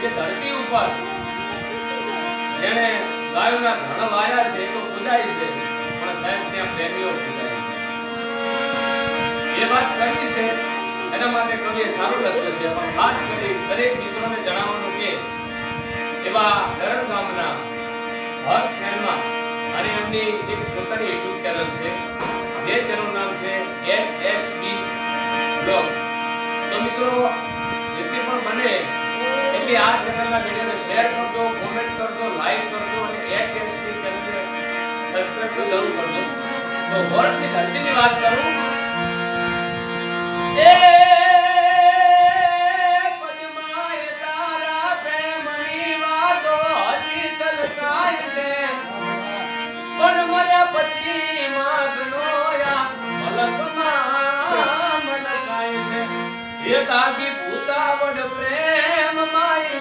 કે ધરતી ઉપર જેણે ગાયોના ધણ વાયા છે એ તો પૂજાય છે, પણ સાહેબ ત્યાં પ્રેમીઓ પૂજાય છે. એ વાત કરવી છે એના માટે કવિએ સારું લખ્યું છે, પણ ખાસ કરી દરેક મિત્રોને જણાવવાનું કે એવા દરણ ગામના હર શહેરમાં અને એમની એક પોતાની યુટ્યુબ ચેનલ છે, જે ચેનલનું નામ છે HSB બ્લોગ. તો મિત્રો જેટલી પણ બને એટલી આ ચેનલના વિડીયોને શેર કરજો, કોમેન્ટ કરજો, લાઈક કરજો અને HSB ચેનલને સબસ્ક્રાઇબ જરૂર કરજો. તો વર્લ્ડની ધરતીની વાત કરું એ પદ્માય તારા પ્રેમની વાતો હજી ચલકાય છે, પણ મર્યા પછી માગનોયા મલકમાં મલકાય છે. એ તાકી ભૂતાવડ પ્રેમ